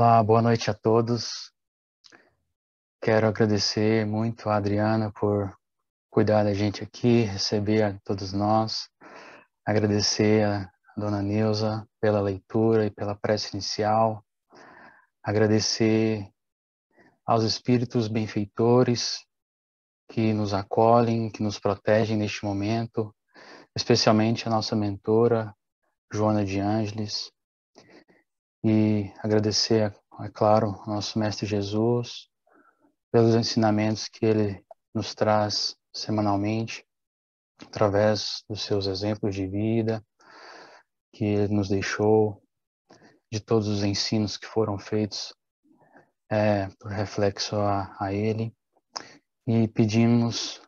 Olá, boa noite a todos. Quero agradecer muito a Adriana por cuidar da gente aqui, receber a todos nós. Agradecer a Dona Neuza pela leitura e pela prece inicial. Agradecer aos espíritos benfeitores que nos acolhem, que nos protegem neste momento, especialmente a nossa mentora, Joana de Ângeles. E agradecer, é claro, ao nosso Mestre Jesus, pelos ensinamentos que ele nos traz semanalmente, através dos seus exemplos de vida, que ele nos deixou, de todos os ensinos que foram feitos por reflexo a ele, e pedimos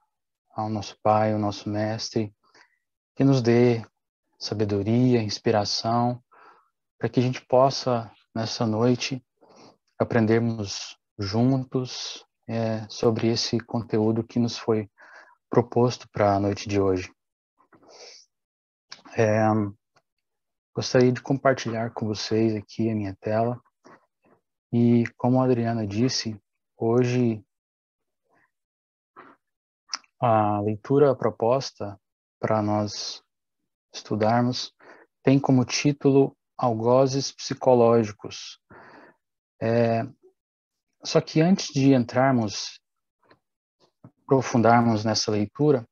ao nosso Pai, ao nosso Mestre, que nos dê sabedoria, inspiração, para que a gente possa, nessa noite, aprendermos juntos sobre esse conteúdo que nos foi proposto para a noite de hoje. Gostaria de compartilhar com vocês aqui a minha tela. E como a Adriana disse, hoje a leitura proposta para nós estudarmos tem como título Algozes Psicológicos. Só que antes de aprofundarmos nessa leitura,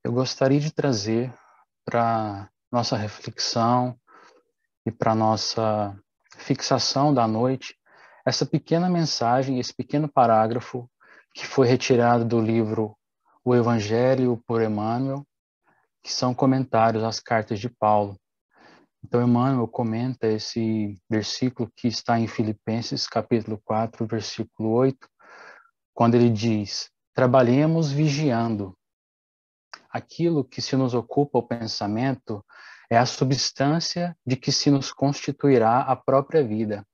eu gostaria de trazer para nossa reflexão e para nossa fixação da noite essa pequena mensagem, esse pequeno parágrafo que foi retirado do livro O Evangelho por Emmanuel, que são comentários às cartas de Paulo. Então, Emmanuel comenta esse versículo que está em Filipenses, capítulo 4, versículo 8, quando ele diz: trabalhemos vigiando. Aquilo que se nos ocupa o pensamento é a substância de que se nos constituirá a própria vida.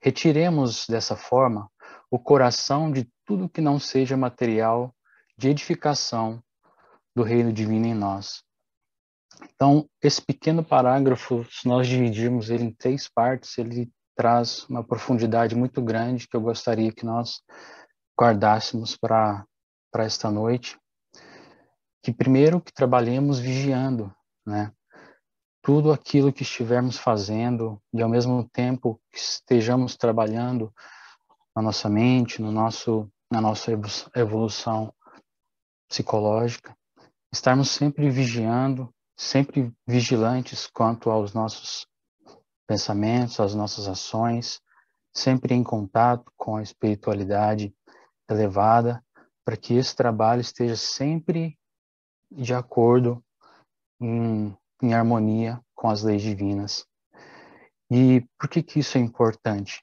Retiremos, dessa forma, o coração de tudo que não seja material de edificação do reino divino em nós. Então, esse pequeno parágrafo, se nós dividirmos ele em 3 partes, ele traz uma profundidade muito grande que eu gostaria que nós guardássemos para esta noite. Que primeiro que trabalhemos vigiando, né? Tudo aquilo que estivermos fazendo e ao mesmo tempo que estejamos trabalhando na nossa mente, na nossa evolução psicológica, estarmos sempre vigiando, sempre vigilantes quanto aos nossos pensamentos, às nossas ações, sempre em contato com a espiritualidade elevada, para que esse trabalho esteja sempre de acordo, em harmonia com as leis divinas. E por que isso é importante?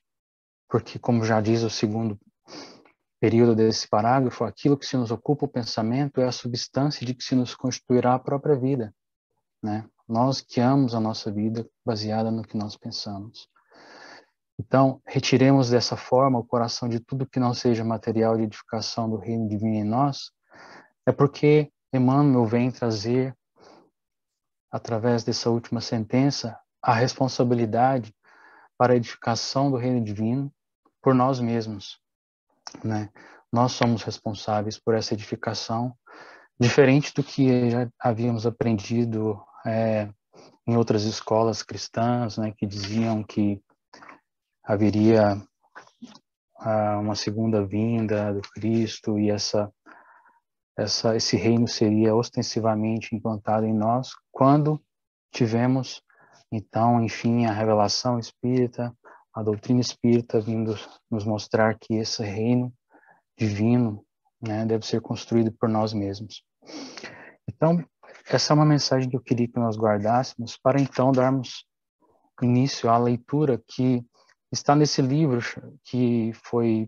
Porque, como já diz o segundo período desse parágrafo, aquilo que se nos ocupa o pensamento é a substância de que se nos constituirá a própria vida, né? Nós guiamos a nossa vida baseada no que nós pensamos. Então, retiremos dessa forma o coração de tudo que não seja material de edificação do reino divino em nós, é porque Emmanuel vem trazer, através dessa última sentença, a responsabilidade para a edificação do reino divino por nós mesmos, né? Nós somos responsáveis por essa edificação, diferente do que já havíamos aprendido em outras escolas cristãs, né, que diziam que haveria uma segunda vinda do Cristo e esse reino seria ostensivamente implantado em nós quando tivemos, então, enfim, a revelação espírita, a doutrina espírita vindo nos mostrar que esse reino divino, né, deve ser construído por nós mesmos. Então, essa é uma mensagem que eu queria que nós guardássemos para então darmos início à leitura que está nesse livro que foi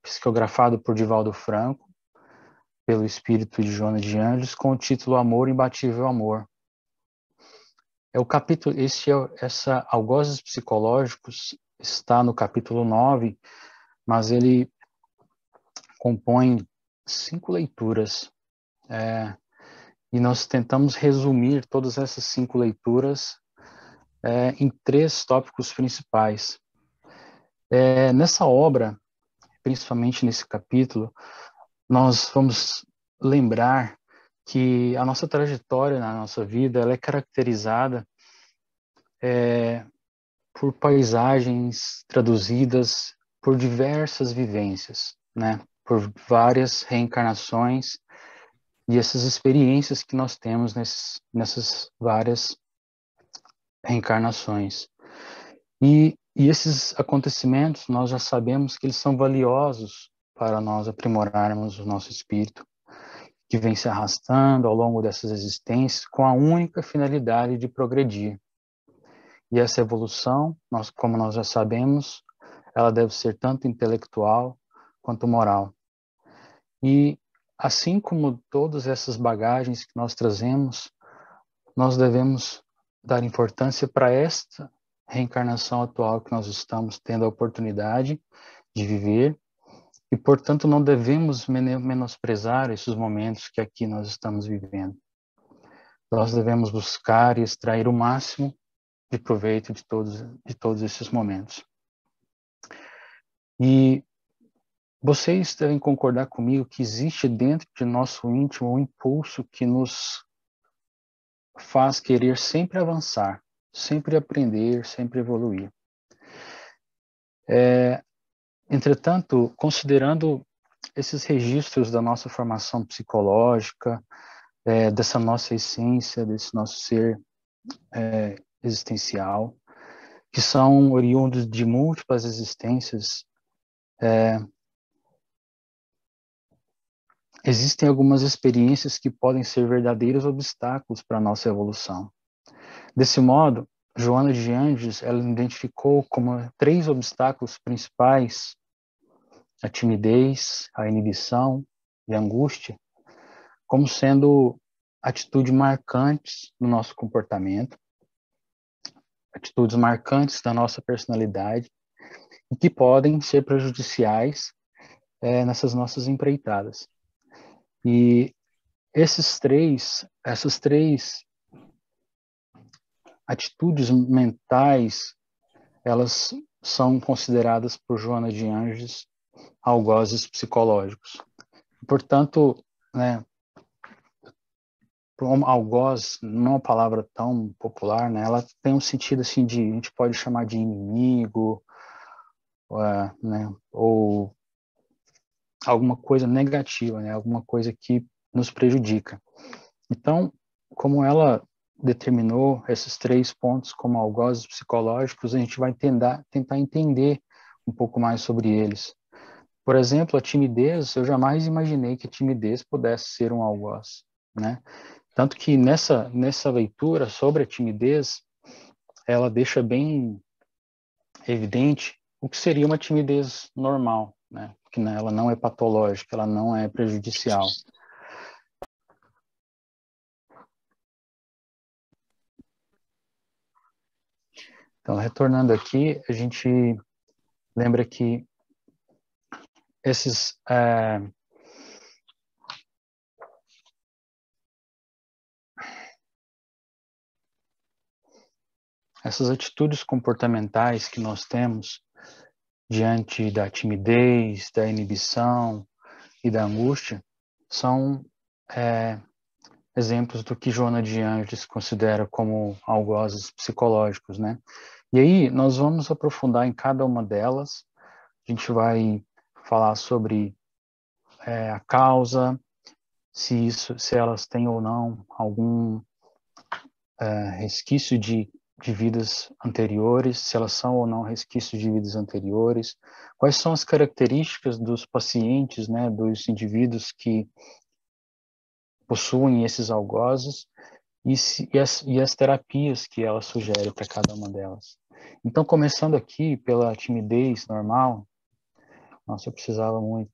psicografado por Divaldo Franco, pelo espírito de Joana de Ângeles, com o título Amor, Imbatível Amor. O capítulo, essa Algozes Psicológicos está no capítulo 9, mas ele compõe 5 leituras. E nós tentamos resumir todas essas 5 leituras em 3 tópicos principais. Nessa obra, principalmente nesse capítulo, nós vamos lembrar que a nossa trajetória na nossa vida ela é caracterizada por paisagens traduzidas por diversas vivências, né? Por várias reencarnações e essas experiências que nós temos nessas várias reencarnações. E esses acontecimentos, nós já sabemos que eles são valiosos para nós aprimorarmos o nosso espírito, que vem se arrastando ao longo dessas existências com a única finalidade de progredir. E essa evolução, como nós já sabemos, ela deve ser tanto intelectual quanto moral. E assim como todas essas bagagens que nós trazemos, nós devemos dar importância para esta reencarnação atual que nós estamos tendo a oportunidade de viver e, portanto, não devemos menosprezar esses momentos que aqui nós estamos vivendo. Nós devemos buscar e extrair o máximo de proveito de todos esses momentos. E vocês devem concordar comigo que existe dentro de nosso íntimo um impulso que nos faz querer sempre avançar, sempre aprender, sempre evoluir. Entretanto, considerando esses registros da nossa formação psicológica, dessa nossa essência, desse nosso ser existencial, que são oriundos de múltiplas existências, existem algumas experiências que podem ser verdadeiros obstáculos para a nossa evolução. Desse modo, Joana de Anjos, ela identificou como 3 obstáculos principais a timidez, a inibição e a angústia, como sendo atitudes marcantes no nosso comportamento, atitudes marcantes da nossa personalidade e que podem ser prejudiciais nessas nossas empreitadas. E essas três atitudes mentais, elas são consideradas por Joana de Anjos algozes psicológicos. Portanto, né, algoz não é uma palavra tão popular, né? Ela tem um sentido assim a gente pode chamar de inimigo, né? Ou alguma coisa negativa, né? Alguma coisa que nos prejudica. Então, como ela determinou esses 3 pontos como algozes psicológicos, a gente vai tentar entender um pouco mais sobre eles. Por exemplo, a timidez, eu jamais imaginei que a timidez pudesse ser um algoz, né? Tanto que nessa leitura sobre a timidez, ela deixa bem evidente o que seria uma timidez normal, né? Que ela não é patológica, ela não é prejudicial. Então, retornando aqui, a gente lembra que essas atitudes comportamentais que nós temos diante da timidez, da inibição e da angústia são exemplos do que Joana de Anjos considera como algozes psicológicos, né? E aí nós vamos aprofundar em cada uma delas. A gente vai falar sobre a causa, se elas têm ou não algum resquício de vidas anteriores, se elas são ou não resquícios de vidas anteriores, quais são as características dos pacientes, né, dos indivíduos que possuem esses algozes e as terapias que ela sugere para cada uma delas. Então, começando aqui pela timidez normal, nossa, eu precisava muito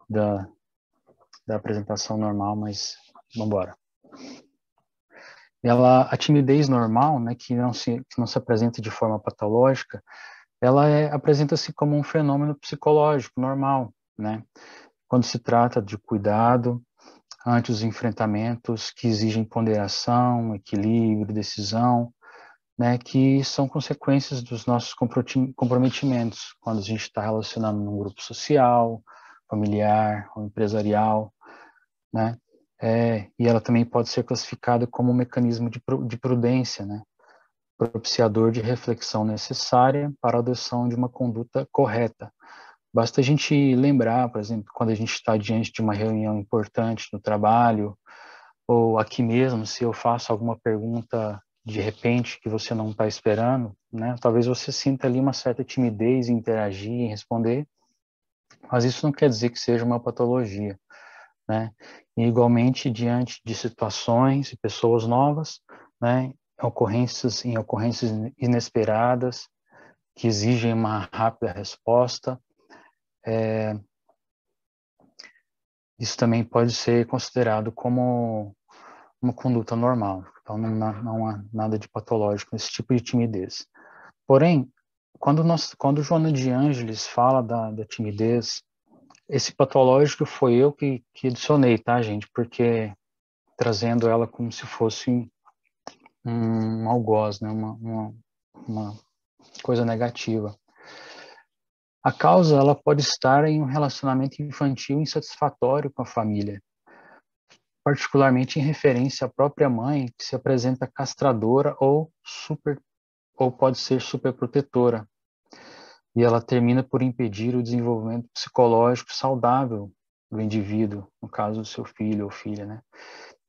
da apresentação normal, mas vamos embora. A timidez normal, né, que não se apresenta de forma patológica, ela apresenta-se como um fenômeno psicológico normal, né? Quando se trata de cuidado ante os enfrentamentos que exigem ponderação, equilíbrio, decisão, né, que são consequências dos nossos comprometimentos, quando a gente está relacionando num grupo social, familiar ou empresarial, né? E ela também pode ser classificada como um mecanismo de prudência, né? Propiciador de reflexão necessária para a adoção de uma conduta correta. Basta a gente lembrar, por exemplo, quando a gente está diante de uma reunião importante no trabalho, ou aqui mesmo, se eu faço alguma pergunta de repente que você não está esperando, né? Talvez você sinta ali uma certa timidez em interagir, em responder, mas isso não quer dizer que seja uma patologia, né? E igualmente diante de situações e pessoas novas, né? Em ocorrências inesperadas que exigem uma rápida resposta, isso também pode ser considerado como uma conduta normal. Então, não há nada de patológico nesse tipo de timidez. Porém, quando Joana de Ângeles fala da timidez, esse patológico foi eu que adicionei, tá, gente? Porque trazendo ela como se fosse um algoz, né? Uma coisa negativa. A causa, ela pode estar em um relacionamento infantil insatisfatório com a família, particularmente em referência à própria mãe, que se apresenta castradora ou pode ser superprotetora. E ela termina por impedir o desenvolvimento psicológico saudável do indivíduo, no caso do seu filho ou filha, né?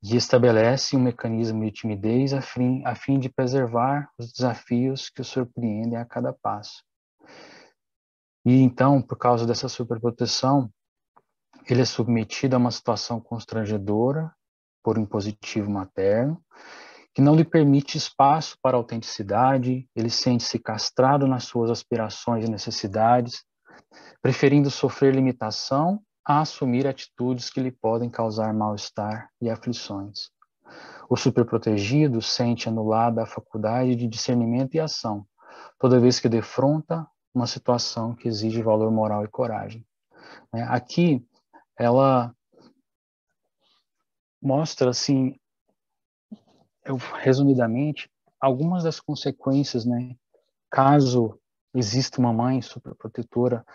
E estabelece um mecanismo de timidez a fim de preservar os desafios que o surpreendem a cada passo. E então, por causa dessa superproteção, ele é submetido a uma situação constrangedora por um impositivo materno, que não lhe permite espaço para a autenticidade, ele sente-se castrado nas suas aspirações e necessidades, preferindo sofrer limitação a assumir atitudes que lhe podem causar mal-estar e aflições. O superprotegido sente anulada a faculdade de discernimento e ação, toda vez que defronta uma situação que exige valor moral e coragem. Aqui, ela mostra, assim, resumidamente, algumas das consequências, né? Caso exista uma mãe superprotetora,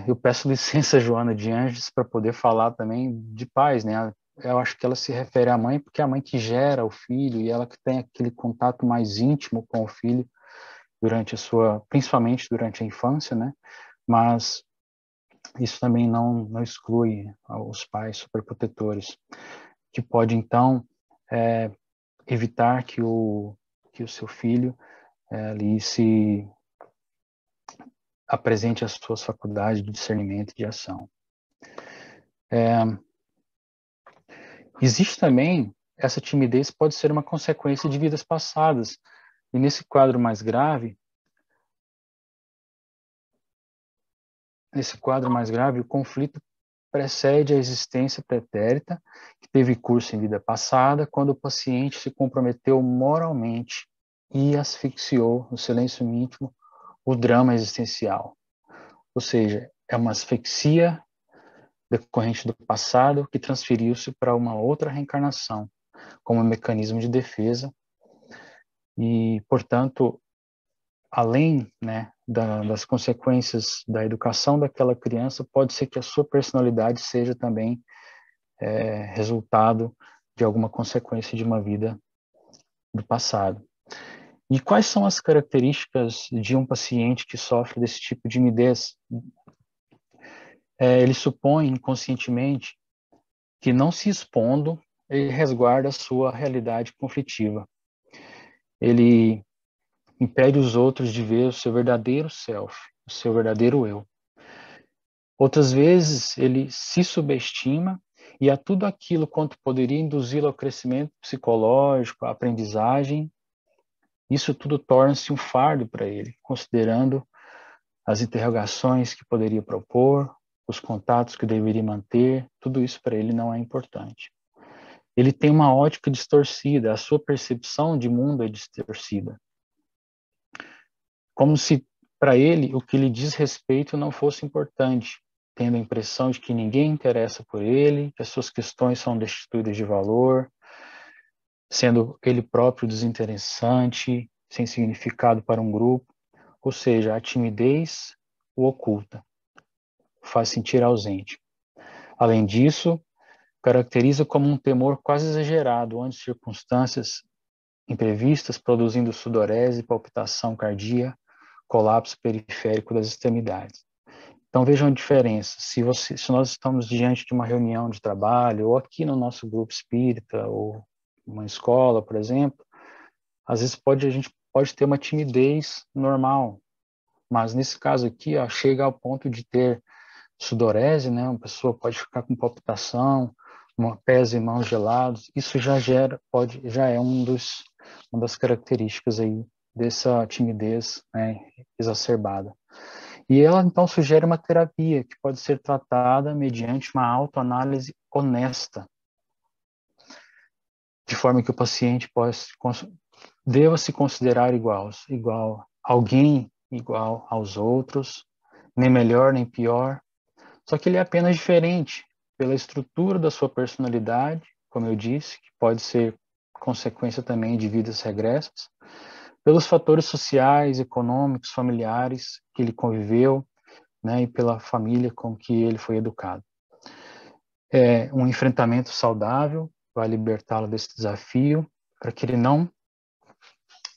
eu peço licença, Joana de Ângeles, para poder falar também de pais, né? Eu acho que ela se refere à mãe porque é a mãe que gera o filho e ela que tem aquele contato mais íntimo com o filho principalmente durante a infância, né? Mas isso também não exclui os pais superprotetores, que pode então evitar que o seu filho ali se apresente as suas faculdades de discernimento e de ação. Existe também, essa timidez pode ser uma consequência de vidas passadas, e nesse quadro mais grave, o conflito precede a existência pretérita, que teve curso em vida passada, quando o paciente se comprometeu moralmente e asfixiou no silêncio íntimo o drama existencial. Ou seja, é uma asfixia decorrente do passado que transferiu-se para uma outra reencarnação, como mecanismo de defesa e, portanto, além, né, das consequências da educação daquela criança, pode ser que a sua personalidade seja também resultado de alguma consequência de uma vida do passado. E quais são as características de um paciente que sofre desse tipo de timidez? Ele supõe inconscientemente que, não se expondo, ele resguarda a sua realidade conflitiva. Ele impede os outros de ver o seu verdadeiro self, o seu verdadeiro eu. Outras vezes, ele se subestima e a tudo aquilo quanto poderia induzi-lo ao crescimento psicológico, à aprendizagem, isso tudo torna-se um fardo para ele, considerando as interrogações que poderia propor, os contatos que deveria manter, tudo isso para ele não é importante. Ele tem uma ótica distorcida, a sua percepção de mundo é distorcida. Como se para ele o que lhe diz respeito não fosse importante, tendo a impressão de que ninguém interessa por ele, que as suas questões são destituídas de valor, sendo ele próprio desinteressante sem significado para um grupo, ou seja, a timidez o oculta, o faz sentir ausente. Além disso, caracteriza como um temor quase exagerado ante circunstâncias imprevistas, produzindo sudorese, palpitação cardíaca, colapso periférico das extremidades. Então vejam a diferença. Se nós estamos diante de uma reunião de trabalho, ou aqui no nosso grupo espírita, ou uma escola, por exemplo, às vezes a gente pode ter uma timidez normal, mas nesse caso aqui, ó, chega ao ponto de ter sudorese, né? Uma pessoa pode ficar com palpitação, pés e mãos gelados. Isso já é uma das características aí dessa timidez, né, exacerbada. E ela então sugere uma terapia que pode ser tratada mediante uma autoanálise honesta, de forma que o paciente deva se considerar igual aos outros, nem melhor nem pior, só que ele é apenas diferente pela estrutura da sua personalidade, como eu disse, que pode ser consequência também de vidas regressas, pelos fatores sociais, econômicos, familiares que ele conviveu, né, e pela família com que ele foi educado. Um enfrentamento saudável vai libertá-lo desse desafio, para que ele não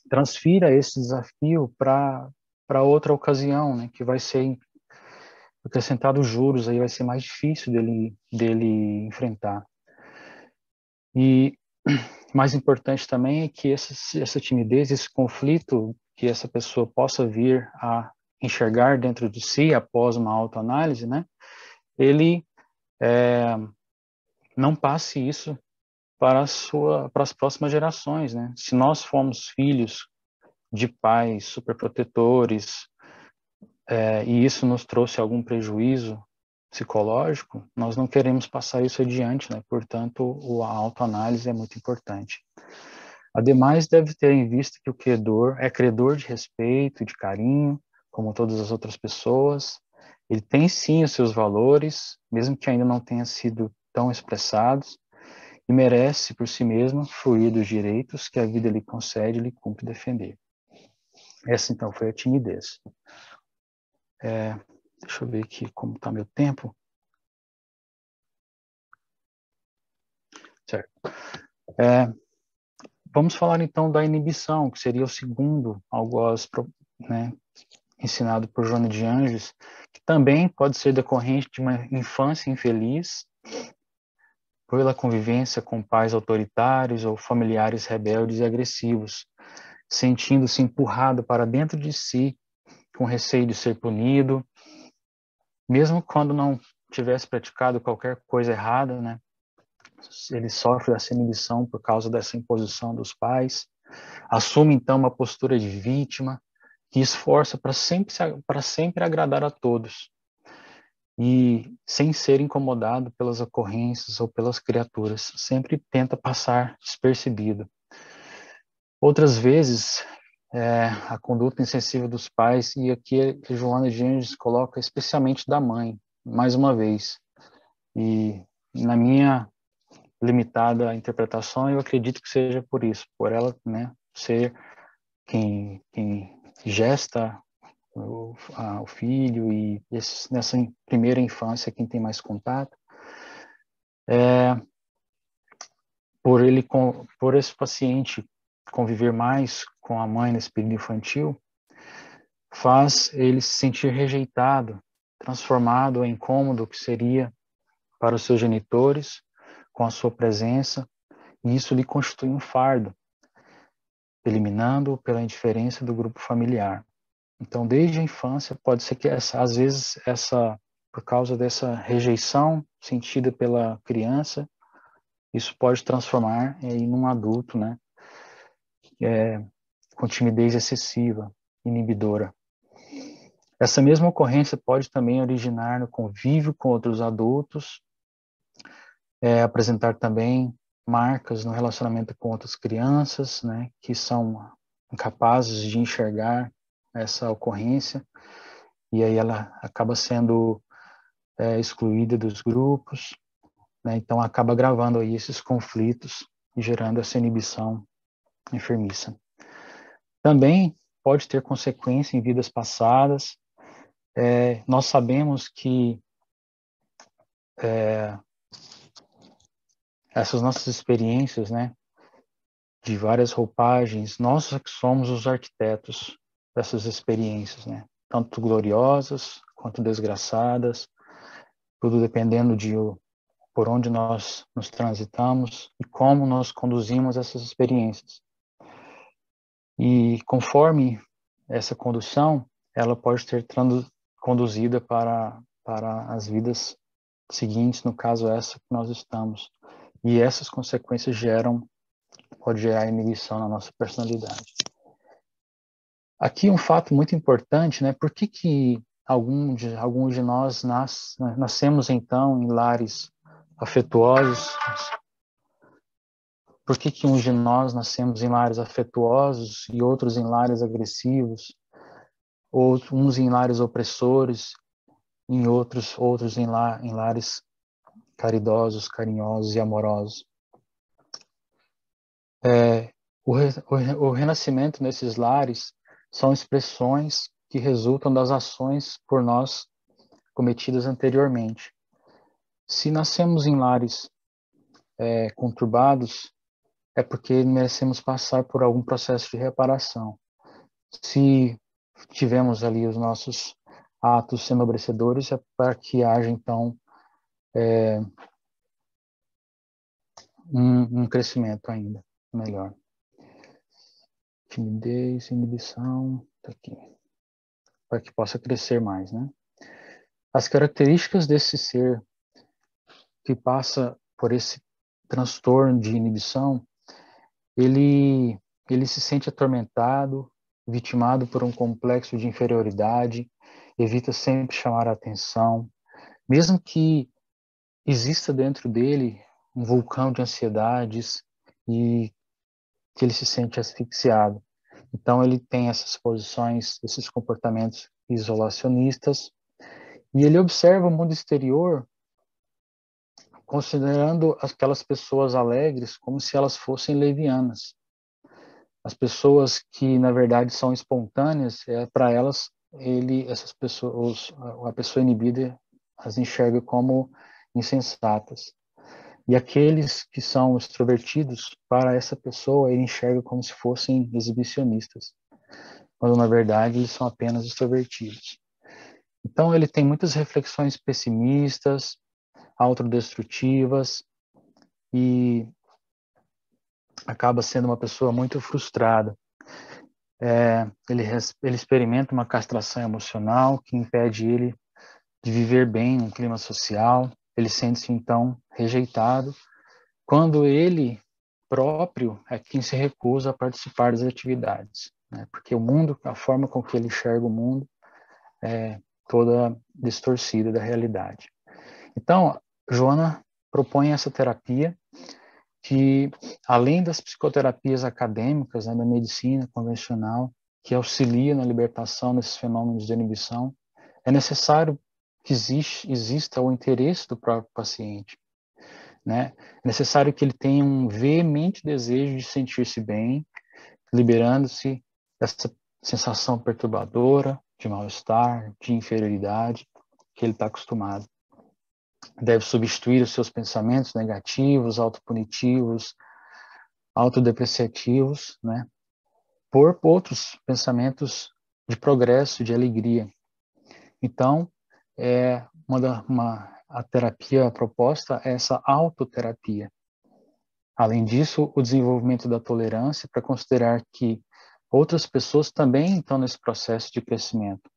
transfira esse desafio para outra ocasião, né, que vai ser acrescentado juros, aí vai ser mais difícil dele enfrentar. E mais importante também é que essa timidez, esse conflito que essa pessoa possa vir a enxergar dentro de si após uma autoanálise, né, ele não passe isso para as próximas gerações, né? Se nós fomos filhos de pais superprotetores, e isso nos trouxe algum prejuízo psicológico, nós não queremos passar isso adiante, né? Portanto, a autoanálise é muito importante. Ademais, deve ter em vista que o credor é credor de respeito, de carinho, como todas as outras pessoas. Ele tem sim os seus valores, mesmo que ainda não tenham sido tão expressados, e merece por si mesmo fruir dos direitos que a vida lhe concede e lhe cumpre defender. Essa então foi a timidez. Deixa eu ver aqui como está meu tempo. Certo. Vamos falar então da inibição, que seria o segundo algoz, né, ensinado por Joana de Anjos, que também pode ser decorrente de uma infância infeliz, pela convivência com pais autoritários ou familiares rebeldes e agressivos, sentindo-se empurrado para dentro de si, com receio de ser punido, mesmo quando não tivesse praticado qualquer coisa errada, né? Ele sofre essa inibição por causa dessa imposição dos pais, assume então uma postura de vítima, que esforça para sempre agradar a todos, e sem ser incomodado pelas ocorrências ou pelas criaturas, sempre tenta passar despercebido. Outras vezes, a conduta insensível dos pais, e aqui a Joana de Anjos coloca especialmente da mãe, mais uma vez. E na minha limitada interpretação, eu acredito que seja por isso, por ela, né, ser quem gesta o filho e nessa primeira infância quem tem mais contato, por esse paciente conviver mais com a mãe nesse período infantil, faz ele se sentir rejeitado, transformado em incômodo que seria para os seus genitores com a sua presença, e isso lhe constitui um fardo, eliminando-o pela indiferença do grupo familiar. Então, desde a infância, pode ser que às vezes por causa dessa rejeição sentida pela criança, isso pode transformar em um adulto, né, com timidez excessiva, inibidora. Essa mesma ocorrência pode também originar no convívio com outros adultos, apresentar também marcas no relacionamento com outras crianças, né, que são incapazes de enxergar essa ocorrência, e aí ela acaba sendo excluída dos grupos, né, então acaba agravando aí esses conflitos e gerando essa inibição enfermiça. Também pode ter consequência em vidas passadas. Nós sabemos que essas nossas experiências, né, de várias roupagens, nós é que somos os arquitetos dessas experiências, né, tanto gloriosas quanto desgraçadas, tudo dependendo de por onde nós nos transitamos e como nós conduzimos essas experiências. E conforme essa condução, ela pode ser conduzida para as vidas seguintes, no caso essa que nós estamos. E essas consequências pode gerar inibição na nossa personalidade. Aqui um fato muito importante, né? Por que alguns de nós nascemos então em lares afetuosos? Por que uns de nós nascemos em lares afetuosos e outros em lares agressivos? Uns em lares opressores, outros em lares caridosos, carinhosos e amorosos. O renascimento nesses lares são expressões que resultam das ações por nós cometidas anteriormente. Se nascemos em lares conturbados, é porque merecemos passar por algum processo de reparação. Se tivemos ali os nossos atos enobrecedores, é para que haja, então, um crescimento ainda melhor. Timidez, inibição, tá aqui. Para que possa crescer mais, né? As características desse ser que passa por esse transtorno de inibição, ele se sente atormentado, vitimado por um complexo de inferioridade, evita sempre chamar a atenção, mesmo que exista dentro dele um vulcão de ansiedades e que ele se sente asfixiado. Então ele tem essas posições, esses comportamentos isolacionistas, e ele observa o mundo exterior considerando aquelas pessoas alegres como se elas fossem levianas. As pessoas que na verdade são espontâneas, para elas essas pessoas, a pessoa inibida as enxerga como insensatas. E aqueles que são extrovertidos, para essa pessoa ele enxerga como se fossem exibicionistas, quando na verdade eles são apenas extrovertidos. Então ele tem muitas reflexões pessimistas, autodestrutivas, e acaba sendo uma pessoa muito frustrada. Ele experimenta uma castração emocional que impede ele de viver bem no clima social. Ele sente-se, então, rejeitado, quando ele próprio é quem se recusa a participar das atividades, né? Porque o mundo, a forma com que ele enxerga o mundo, é toda distorcida da realidade. Então, Joana propõe essa terapia que, além das psicoterapias acadêmicas, né, da medicina convencional, que auxilia na libertação desses fenômenos de inibição, é necessário que exista o interesse do próprio paciente, né? É necessário que ele tenha um veemente desejo de sentir-se bem, liberando-se dessa sensação perturbadora de mal-estar, de inferioridade que ele está acostumado. Deve substituir os seus pensamentos negativos, autopunitivos, autodepreciativos, né, por outros pensamentos de progresso, de alegria. Então, a terapia proposta é essa autoterapia. Além disso, o desenvolvimento da tolerância para considerar que outras pessoas também estão nesse processo de crescimento,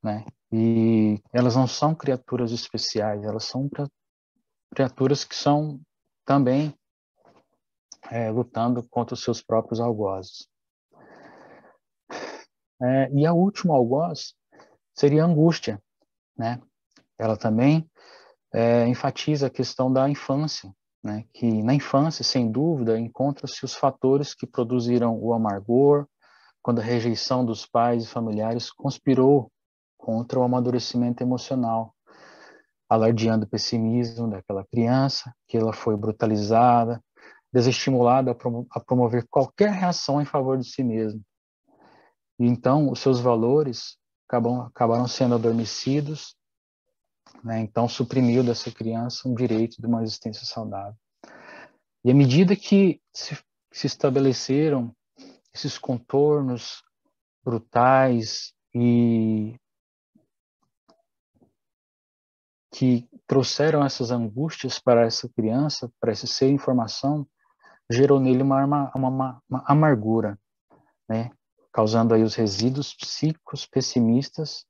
né? E elas não são criaturas especiais, elas são criaturas que são também lutando contra os seus próprios algozes. E a última algoz seria a angústia, né? Ela também enfatiza a questão da infância, né? Que na infância, sem dúvida, encontram-se os fatores que produziram o amargor, quando a rejeição dos pais e familiares conspirou contra o amadurecimento emocional, alardeando o pessimismo daquela criança, que ela foi brutalizada, desestimulada a promover qualquer reação em favor de si mesma. E então os seus valores acabaram sendo adormecidos, né? Então suprimiu dessa criança um direito de uma existência saudável. E à medida que se estabeleceram esses contornos brutais e que trouxeram essas angústias para essa criança, para esse ser em formação, gerou nele uma amargura, né? Causando aí os resíduos psíquicos pessimistas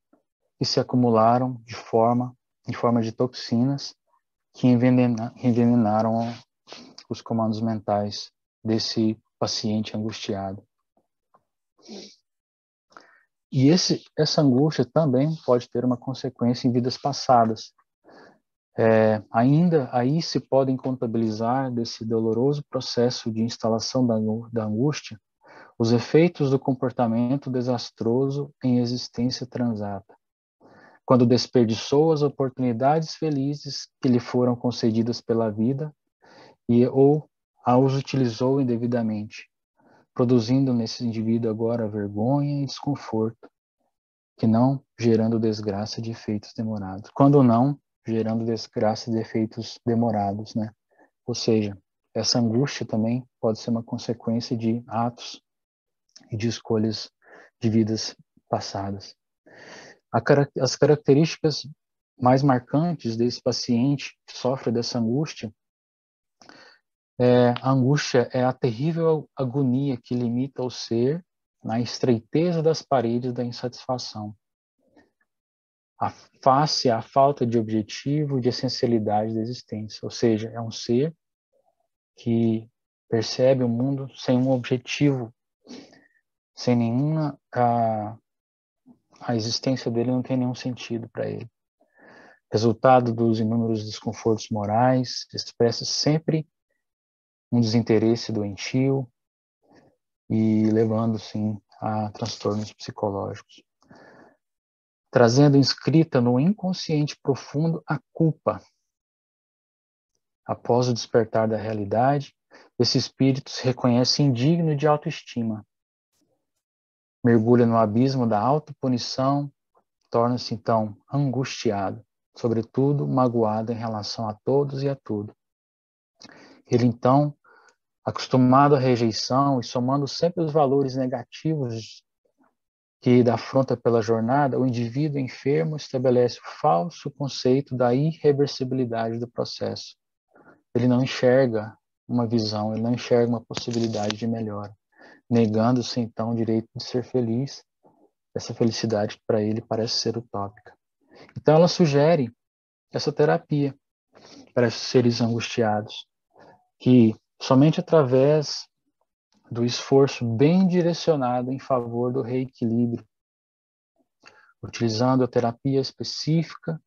que se acumularam em forma de toxinas que envenenaram os comandos mentais desse paciente angustiado. E essa angústia também pode ter uma consequência em vidas passadas. Ainda aí se podem contabilizar desse doloroso processo de instalação da angústia os efeitos do comportamento desastroso em existência transata, quando desperdiçou as oportunidades felizes que lhe foram concedidas pela vida ou os utilizou indevidamente, produzindo nesse indivíduo agora vergonha e desconforto, que não gerando desgraça de efeitos demorados. Quando não, gerando desgraça de efeitos demorados, né? Ou seja, essa angústia também pode ser uma consequência de atos e de escolhas de vidas passadas. As características mais marcantes desse paciente que sofre dessa angústia a angústia é a terrível agonia que limita o ser na estreiteza das paredes da insatisfação. A falta de objetivo, de essencialidade da existência. Ou seja, é um ser que percebe o mundo sem um objetivo, sem nenhuma... A existência dele não tem nenhum sentido para ele. Resultado dos inúmeros desconfortos morais, expressa sempre um desinteresse doentio e levando, sim, a transtornos psicológicos. Trazendo inscrita no inconsciente profundo a culpa. Após o despertar da realidade, esse espírito se reconhece indigno de autoestima. Mergulha no abismo da autopunição, torna-se então angustiado, sobretudo magoado em relação a todos e a tudo. Ele então, acostumado à rejeição e somando sempre os valores negativos que da afronta pela jornada, o indivíduo enfermo estabelece o falso conceito da irreversibilidade do processo. Ele não enxerga uma visão, ele não enxerga uma possibilidade de melhora, negando-se então o direito de ser feliz, essa felicidade que para ele parece ser utópica. Então ela sugere essa terapia para esses seres angustiados, que somente através do esforço bem direcionado em favor do reequilíbrio, utilizando a terapia específica,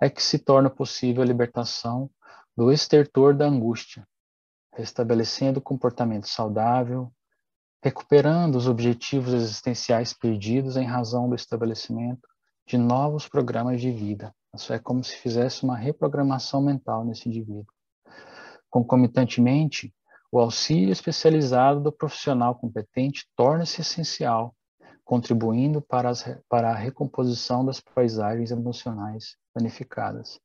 é que se torna possível a libertação do estertor da angústia, restabelecendo o comportamento saudável, recuperando os objetivos existenciais perdidos em razão do estabelecimento de novos programas de vida. Isso é como se fizesse uma reprogramação mental nesse indivíduo. Concomitantemente, o auxílio especializado do profissional competente torna-se essencial, contribuindo para a recomposição das paisagens emocionais danificadas.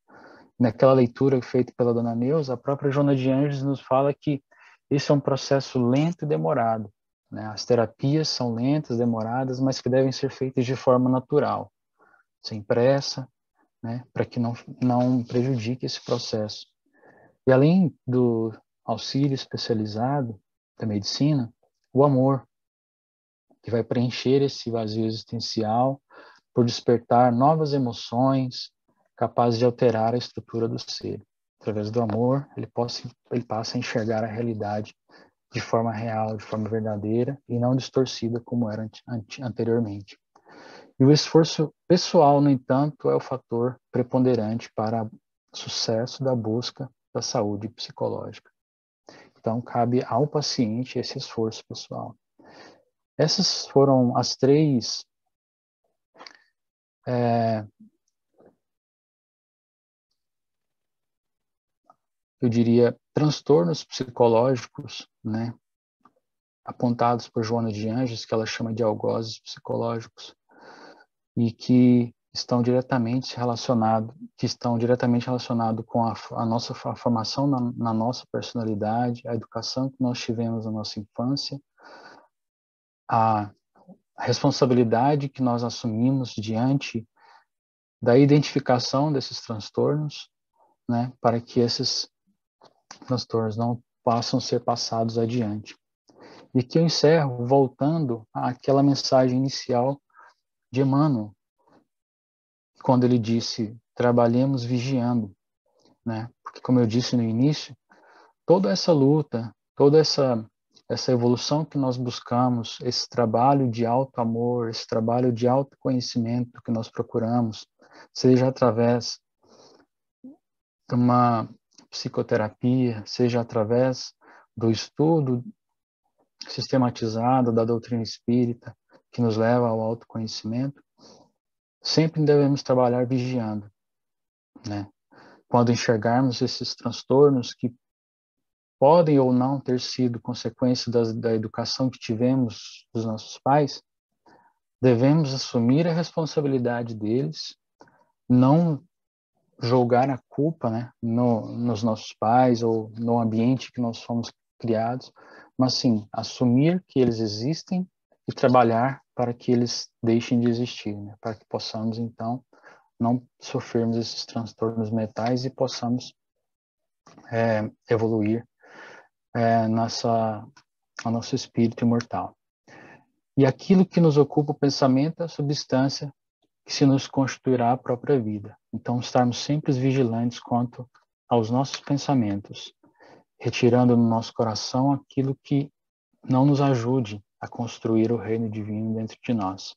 Naquela leitura feita pela Dona Neuza, a própria Joana de Ângeles nos fala que esse é um processo lento e demorado, né? As terapias são lentas, demoradas, mas que devem ser feitas de forma natural, sem pressa, né? Para que não prejudique esse processo. E além do auxílio especializado da medicina, o amor, que vai preencher esse vazio existencial por despertar novas emoções capazes de alterar a estrutura do ser. Através do amor, ele passa a enxergar a realidade de forma real, de forma verdadeira e não distorcida como era anteriormente. E o esforço pessoal, no entanto, é o fator preponderante para o sucesso da busca da saúde psicológica. Então, cabe ao paciente esse esforço pessoal. Essas foram as três eu diria, transtornos psicológicos, né, apontados por Joana de Anjos, que ela chama de algozes psicológicos, e que estão diretamente relacionados com a nossa formação na nossa personalidade, a educação que nós tivemos na nossa infância, a responsabilidade que nós assumimos diante da identificação desses transtornos, né, para que esses transtornos não possam ser passados adiante. E que eu encerro voltando àquela mensagem inicial de Emmanuel, quando ele disse, trabalhemos vigiando, né? Porque, como eu disse no início, toda essa luta, toda essa evolução que nós buscamos, esse trabalho de auto-amor, esse trabalho de autoconhecimento que nós procuramos, seja através de uma psicoterapia, seja através do estudo sistematizado da doutrina espírita, que nos leva ao autoconhecimento, sempre devemos trabalhar vigiando, né? Quando enxergarmos esses transtornos que podem ou não ter sido consequência da educação que tivemos dos nossos pais, devemos assumir a responsabilidade deles, não jogar a culpa, né, nos nossos pais ou no ambiente que nós fomos criados, mas sim assumir que eles existem e trabalhar para que eles deixem de existir, né, para que possamos então não sofrermos esses transtornos mentais e possamos evoluir a nosso espírito imortal. E aquilo que nos ocupa o pensamento é a substância que se nos constituirá a própria vida. Então, estarmos sempre vigilantes quanto aos nossos pensamentos, retirando no nosso coração aquilo que não nos ajude a construir o reino divino dentro de nós.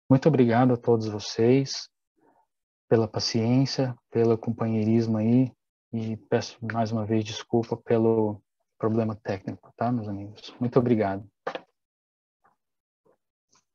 Muito obrigado a todos vocês pela paciência, pelo companheirismo aí, e peço mais uma vez desculpa pelo problema técnico, tá, meus amigos? Muito obrigado.